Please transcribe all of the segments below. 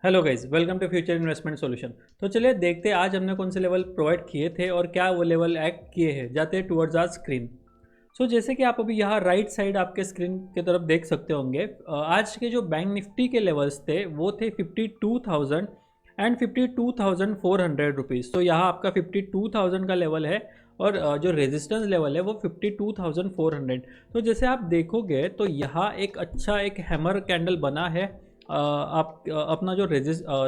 Hello guys, welcome to future investment solution. तो चलिए देखते हैं आज हमने कौन से लेवल प्रोवाइड किए थे और क्या वो लेवल एक्ट किए हैं। जाते हैं टुवर्ड्स आवर स्क्रीन। जैसे कि आप अभी यहाँ राइट साइड आपके स्क्रीन की तरफ देख सकते होंगे, आज के जो बैंक निफ्टी के लेवल्स थे वो थे 52,000 एंड 52,400 रुपीज़। तो यहाँ आपका 52,000 का लेवल है और जो रेजिस्टेंस लेवल है वो 52,400। तो जैसे आप देखोगे तो यहाँ एक अच्छा एक हैमर कैंडल बना है। आप अपना जो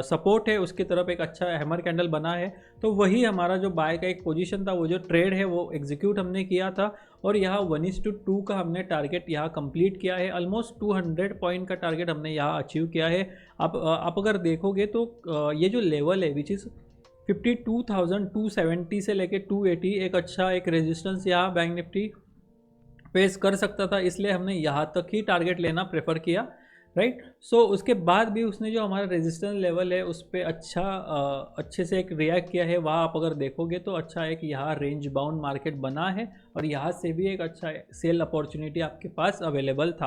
सपोर्ट है उसकी तरफ एक अच्छा हैमर कैंडल बना है। तो वही हमारा जो बाय का एक पोजीशन था, वो जो ट्रेड है वो एग्जीक्यूट हमने किया था और यहाँ 1:2 का हमने टारगेट यहाँ कंप्लीट किया है। ऑलमोस्ट 200 पॉइंट का टारगेट हमने यहाँ अचीव किया है। आप अगर देखोगे तो ये जो लेवल है विच इज़ 52,270 से लेके 280, एक अच्छा एक रेजिस्टेंस यहाँ बैंक निफ्टी फेस कर सकता था, इसलिए हमने यहाँ तक ही टारगेट लेना प्रेफर किया। राइट। उसके बाद भी उसने जो हमारा रेजिस्टेंस लेवल है उस पर अच्छे से एक रिएक्ट किया है। वहाँ आप अगर देखोगे तो अच्छा एक यहाँ रेंज बाउंड मार्केट बना है और यहाँ से भी एक अच्छा सेल अपॉर्चुनिटी आपके पास अवेलेबल था।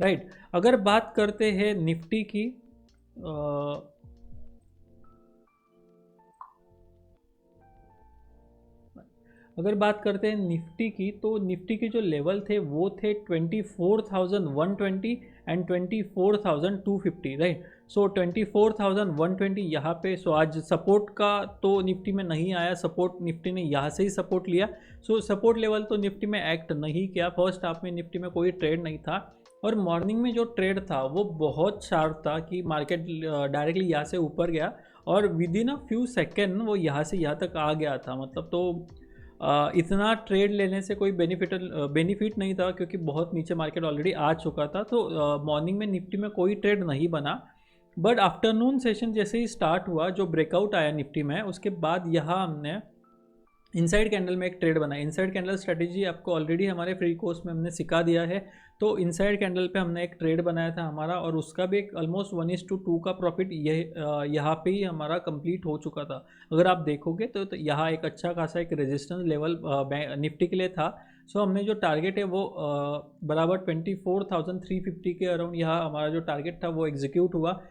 राइट। अगर बात करते हैं निफ्टी की, अगर बात करते हैं निफ्टी की, तो निफ्टी के जो लेवल थे वो थे 24,120 एंड 24,250। राइट। 24,120 यहाँ पे। आज सपोर्ट का तो निफ्टी में नहीं आया, सपोर्ट निफ्टी ने यहाँ से ही सपोर्ट लिया। सपोर्ट लेवल तो निफ्टी में एक्ट नहीं किया। फर्स्ट हाफ में निफ्टी में कोई ट्रेड नहीं था और मॉर्निंग में जो ट्रेड था वो बहुत शार्प था कि मार्केट डायरेक्टली यहाँ से ऊपर गया और with in a few second वो यहाँ से यहाँ तक आ गया था। मतलब तो इतना ट्रेड लेने से कोई बेनिफिट नहीं था क्योंकि बहुत नीचे मार्केट ऑलरेडी आ चुका था। तो मॉर्निंग में निफ्टी में कोई ट्रेड नहीं बना। बट आफ्टरनून सेशन जैसे ही स्टार्ट हुआ, जो ब्रेकआउट आया निफ्टी में, उसके बाद यहाँ हमने इनसाइड कैंडल में एक ट्रेड बना। इनसाइड कैंडल स्ट्रेटेजी आपको ऑलरेडी हमारे फ्री कोर्स में हमने सिखा दिया है। तो इनसाइड कैंडल पे हमने एक ट्रेड बनाया था हमारा और उसका भी एक ऑलमोस्ट 1:2 का प्रॉफिट यहाँ पे ही हमारा कंप्लीट हो चुका था। अगर आप देखोगे तो यहाँ एक अच्छा खासा एक रेजिस्टेंस लेवल निफ्टी के लिए था। हमने जो टारगेट है वो बराबर 24,350 के अराउंड यहाँ हमारा जो टारगेट था वो एग्जीक्यूट हुआ।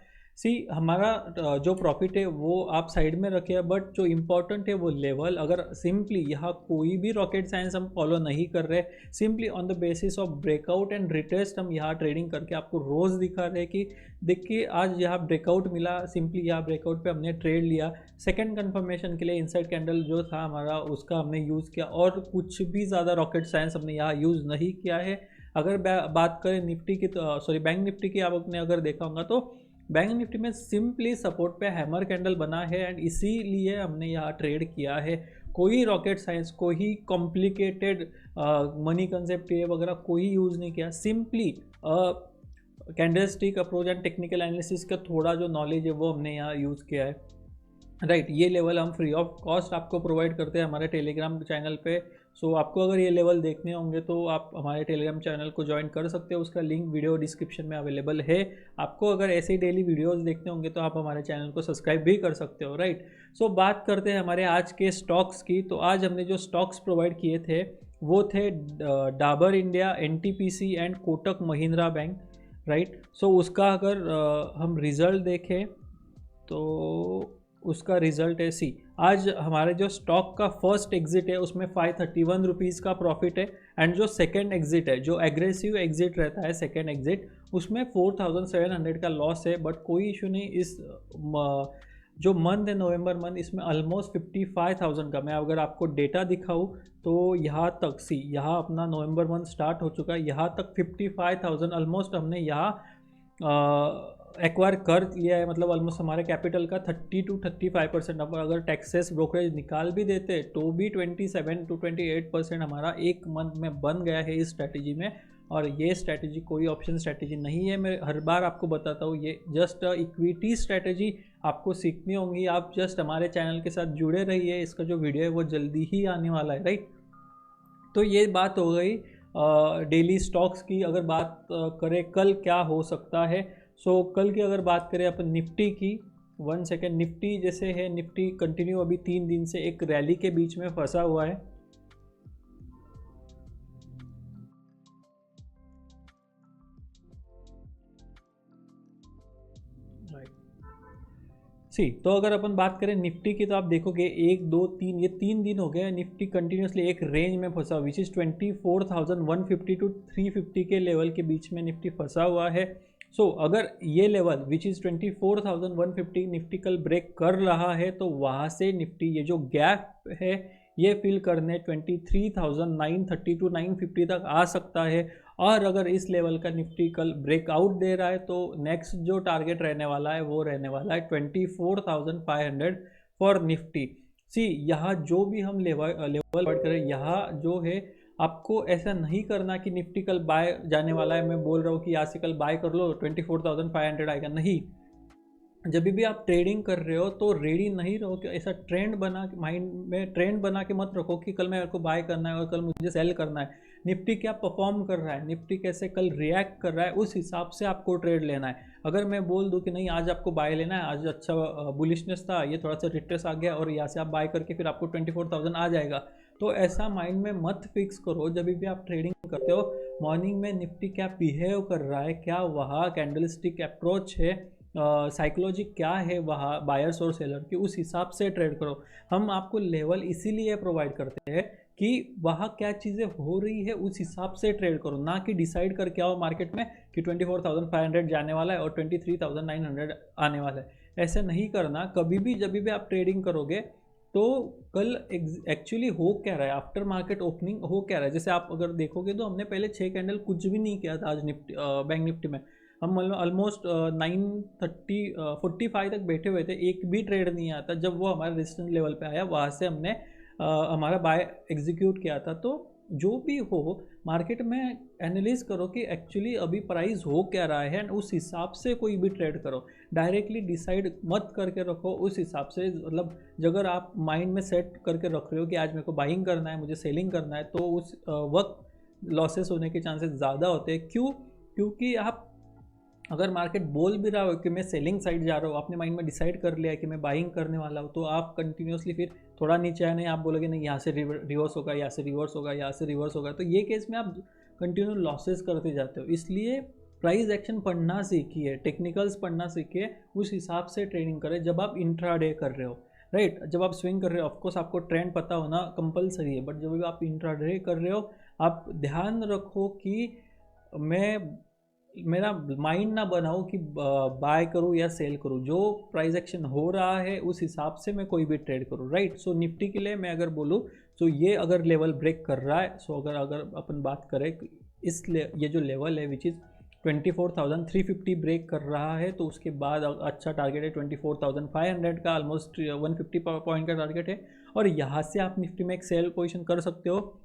हमारा जो प्रॉफिट है वो आप साइड में रखे, बट जो इम्पोर्टेंट है वो लेवल। अगर सिंपली यहाँ कोई भी रॉकेट साइंस हम फॉलो नहीं कर रहे, simply on the basis of breakout and retest हम यहाँ ट्रेडिंग करके आपको रोज़ दिखा रहे हैं कि देखिए आज यहाँ ब्रेकआउट मिला, सिंपली यहाँ ब्रेकआउट पे हमने ट्रेड लिया। सेकंड कंफर्मेशन के लिए इनसाइड कैंडल जो था हमारा उसका हमने यूज़ किया और कुछ भी ज़्यादा रॉकेट साइंस हमने यहाँ यूज़ नहीं किया है। अगर बात करें निफ्टी की, तो सॉरी बैंक निफ्टी की, आपने अगर देखा होगा तो बैंक निफ्टी में सिंपली सपोर्ट पे हैमर कैंडल बना है एंड इसीलिए हमने यहाँ ट्रेड किया है। कोई रॉकेट साइंस, कोई कॉम्प्लिकेटेड मनी कंसेप्ट ये वगैरह कोई यूज़ नहीं किया। Simply candlestick approach and technical analysis का थोड़ा जो नॉलेज है वो हमने यहाँ यूज़ किया है। राइट। ये लेवल हम फ्री ऑफ कॉस्ट आपको प्रोवाइड करते हैं हमारे टेलीग्राम चैनल पे। आपको अगर ये लेवल देखने होंगे तो आप हमारे टेलीग्राम चैनल को ज्वाइन कर सकते हो, उसका लिंक वीडियो डिस्क्रिप्शन में अवेलेबल है। आपको अगर ऐसे ही डेली वीडियोस देखने होंगे तो आप हमारे चैनल को सब्सक्राइब भी कर सकते हो। राइट। बात करते हैं हमारे आज के स्टॉक्स की। तो आज हमने जो स्टॉक्स प्रोवाइड किए थे वो थे Dabur India, NTPC and Kotak Mahindra bank. Right. उसका अगर हम रिज़ल्ट देखें तो उसका रिजल्ट है आज हमारे जो स्टॉक का फर्स्ट एग्जिट है उसमें 531 रुपीज़ का प्रॉफिट है एंड जो सेकंड एग्जिट है, जो एग्रेसिव एग्जिट रहता है सेकंड एग्जिट, उसमें 4700 का लॉस है। बट कोई इशू नहीं। इस जो मंथ है नवंबर मंथ, इसमें ऑलमोस्ट 55,000 का, मैं अगर आपको डेटा दिखाऊँ तो यहाँ तक यहाँ अपना नवंबर मंथ स्टार्ट हो चुका है, यहाँ तक 55,000 ऑलमोस्ट हमने यहाँ एक्वायर कर लिया है। मतलब ऑलमोस्ट हमारे कैपिटल का 30 to 35%। अब अगर टैक्सेस ब्रोकरेज निकाल भी देते तो भी 27 to 28% हमारा एक मंथ में बन गया है इस स्ट्रैटेजी में। और ये स्ट्रैटेजी कोई ऑप्शन स्ट्रैटेजी नहीं है, मैं हर बार आपको बताता हूँ, ये जस्ट इक्विटी स्ट्रैटेजी आपको सीखनी होंगी। आप जस्ट हमारे चैनल के साथ जुड़े रहिए, इसका जो वीडियो है वो जल्दी ही आने वाला है। राइट। तो ये बात हो गई डेली स्टॉक्स की। अगर बात करें कल क्या हो सकता है, कल की अगर बात करें अपन निफ्टी की, 1 सेकेंड। निफ्टी जैसे है, निफ्टी कंटिन्यू अभी 3 दिन से एक रैली के बीच में फंसा हुआ है। तो अगर अपन बात करें निफ्टी की, तो आप देखोगे 1 2 3 ये 3 दिन हो गए निफ्टी कंटिन्यूसली एक रेंज में फंसा, विच इज़ 24,150 टू 350 के लेवल के बीच में निफ्टी फंसा हुआ है। अगर ये लेवल विच इज़ 24,150 निफ्टी कल ब्रेक कर रहा है, तो वहाँ से निफ्टी ये जो गैप है ये फिल करने 23,930 टू 950 तक आ सकता है। और अगर इस लेवल का निफ्टी कल ब्रेकआउट दे रहा है, तो नेक्स्ट जो टारगेट रहने वाला है वो रहने वाला है 24,500 फॉर निफ्टी। यहाँ जो भी हम लेवल पढ़ करें, यहाँ जो है आपको ऐसा नहीं करना कि निफ्टी कल बाय जाने वाला है, मैं बोल रहा हूँ कि यहाँ से कल बाय कर लो 24,500 आएगा, नहीं। जब भी आप ट्रेडिंग कर रहे हो तो रेडी नहीं रहो कि ऐसा ट्रेंड बना के माइंड में ट्रेंड बना के मत रखो कि कल मेरे को बाय करना है और कल मुझे सेल करना है। निफ्टी क्या परफॉर्म कर रहा है, निफ्टी कैसे कल रिएक्ट कर रहा है, उस हिसाब से आपको ट्रेड लेना है। अगर मैं बोल दूं कि नहीं आज आपको बाय लेना है, आज अच्छा बुलिशनेस था, ये थोड़ा सा रिट्रेस आ गया और यहाँ से आप बाय करके फिर आपको 24,000 आ जाएगा, तो ऐसा माइंड में मत फिक्स करो। जब भी आप ट्रेडिंग करते हो, मॉर्निंग में निफ्टी क्या बिहेव कर रहा है, क्या वहाँ कैंडलस्टिक अप्रोच है, साइकोलॉजी क्या है वहाँ बायर्स और सेलर की, उस हिसाब से ट्रेड करो। हम आपको लेवल इसीलिए प्रोवाइड करते हैं कि वहाँ क्या चीज़ें हो रही है उस हिसाब से ट्रेड करो, ना कि डिसाइड करके आओ मार्केट में कि 24,500 जाने वाला है और 23,900 आने वाला है। ऐसा नहीं करना कभी भी। जब भी आप ट्रेडिंग करोगे तो कल एक्चुअली हो क्या रहा है, आफ्टर मार्केट ओपनिंग हो क्या रहा है। जैसे आप अगर देखोगे तो हमने पहले 6 कैंडल कुछ भी नहीं किया था आज निफ्टी बैंक निफ्टी में। हम मतलब ऑलमोस्ट 9:45 तक बैठे हुए थे, एक भी ट्रेड नहीं आता। जब वो हमारे रेजिस्टेंस लेवल पे आया, वहाँ से हमने हमारा बाय एग्जीक्यूट किया था। तो जो भी हो मार्केट में एनालिस करो कि एक्चुअली अभी प्राइस हो क्या रहा है, एंड उस हिसाब से कोई भी ट्रेड करो। डायरेक्टली डिसाइड मत करके रखो उस हिसाब से। मतलब अगर आप माइंड में सेट करके रख रहे हो कि आज मेरे को बाइंग करना है, मुझे सेलिंग करना है, तो उस वक्त लॉसेस होने के चांसेस ज़्यादा होते हैं। क्यों? क्योंकि आप अगर मार्केट बोल भी रहा हो कि मैं सेलिंग साइड जा रहा हूँ, आपने माइंड में डिसाइड कर लिया है कि मैं बाइंग करने वाला हूँ, तो आप कंटिन्यूसली फिर थोड़ा नीचे आए नहीं, आप बोलोगे नहीं यहाँ से रिवर्स होगा, यहाँ से रिवर्स होगा, यहाँ से रिवर्स होगा, तो ये केस में आप कंटिन्यू लॉसेस करते जाते हो। इसलिए प्राइस एक्शन पढ़ना सीखिए, टेक्निकल्स पढ़ना सीखिए, उस हिसाब से ट्रेडिंग करें जब आप इंट्राडे कर रहे हो, राइट। जब आप स्विंग कर रहे हो ऑफकोर्स आपको ट्रेंड पता होना कंपलसरी है, बट जब भी आप इंट्राडे कर रहे हो आप ध्यान रखो कि मेरा माइंड ना बनाओ कि बाय करूँ या सेल करूँ। जो प्राइस एक्शन हो रहा है उस हिसाब से मैं कोई भी ट्रेड करूँ, राइट। निफ्टी के लिए मैं अगर बोलूँ तो ये अगर लेवल ब्रेक कर रहा है, अगर अपन बात करें ये जो लेवल है विच इज़ 24,350 ब्रेक कर रहा है, तो उसके बाद अच्छा टारगेट है 24,500 का, ऑलमोस्ट 150 पॉइंट का टारगेट है। और यहाँ से आप निफ्टी में एक सेल पोजिशन कर सकते हो।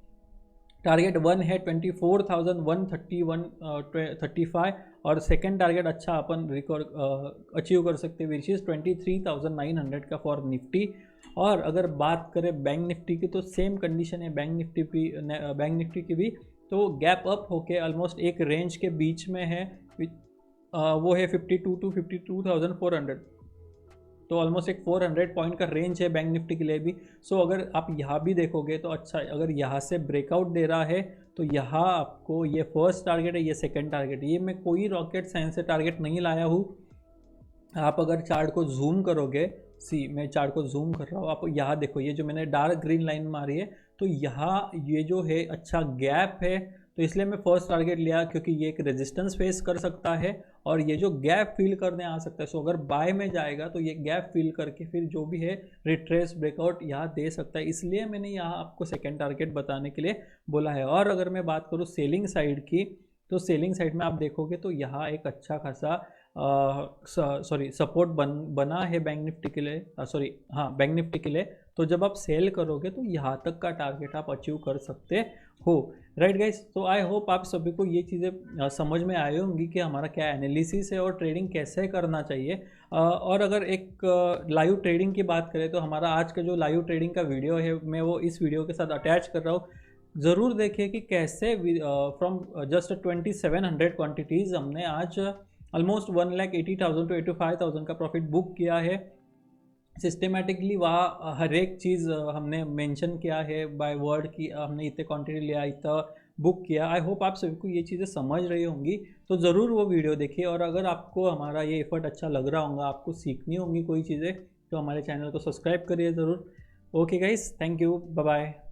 टारगेट 1 है 24,135 और सेकेंड टारगेट अच्छा अपन अचीव कर सकते हैं विच इज़ 23,900 का फॉर निफ्टी। और अगर बात करें बैंक निफ्टी की, तो सेम कंडीशन है बैंक निफ्टी की भी। तो गैप अप होके ऑलमोस्ट एक रेंज के बीच में है, वो है 52 टू 52,400, तो ऑलमोस्ट एक 400 पॉइंट का रेंज है बैंक निफ्टी के लिए भी। अगर आप यहाँ भी देखोगे तो अच्छा, अगर यहाँ से ब्रेकआउट दे रहा है तो यहाँ आपको ये फर्स्ट टारगेट है, ये सेकंड टारगेट है। ये मैं कोई रॉकेट साइंस से टारगेट नहीं लाया हूँ। आप अगर चार्ट को जूम करोगे, मैं चार्ट को जूम कर रहा हूँ, आप यहाँ देखो, ये जो मैंने डार्क ग्रीन लाइन मारी है, तो यहाँ ये जो है अच्छा गैप है, तो इसलिए मैं फर्स्ट टारगेट लिया क्योंकि ये एक रेजिस्टेंस फेस कर सकता है और ये जो गैप फिल करने आ सकता है। अगर बाय में जाएगा तो ये गैप फिल करके फिर जो भी है रिट्रेस ब्रेकआउट यहाँ दे सकता है, इसलिए मैंने यहाँ आपको सेकेंड टारगेट बताने के लिए बोला है। और अगर मैं बात करूँ सेलिंग साइड की, तो सेलिंग साइड में आप देखोगे तो यहाँ एक अच्छा खासा सपोर्ट बना है बैंक निफ्टी के लिए, बैंक निफ्टी के लिए। तो जब आप सेल करोगे तो यहाँ तक का टारगेट आप अचीव कर सकते हो, राइट गाइस। तो आई होप आप सभी को ये चीज़ें समझ में आई होंगी कि हमारा क्या एनालिसिस है और ट्रेडिंग कैसे करना चाहिए। और अगर एक लाइव ट्रेडिंग की बात करें तो हमारा आज का जो लाइव ट्रेडिंग का वीडियो है, मैं वो इस वीडियो के साथ अटैच कर रहा हूँ। ज़रूर देखिए कि कैसे फ्रॉम जस्ट 2700 क्वान्टिटीज़ हमने आज ऑलमोस्ट 1,80,000 टू 85,000 का प्रॉफिट बुक किया है। सिस्टमेटिकली वहाँ हर एक चीज़ हमने मेंशन किया है बाय वर्ड की, हमने इतने क्वांटिटी लिया, इतना बुक किया। आई होप आप सभी को ये चीज़ें समझ रही होंगी, तो ज़रूर वो वीडियो देखिए। और अगर आपको हमारा ये एफर्ट अच्छा लग रहा होगा, आपको सीखनी होंगी कोई चीज़ें, तो हमारे चैनल को सब्सक्राइब करिए ज़रूर। Okay guys, thank you, bye bye.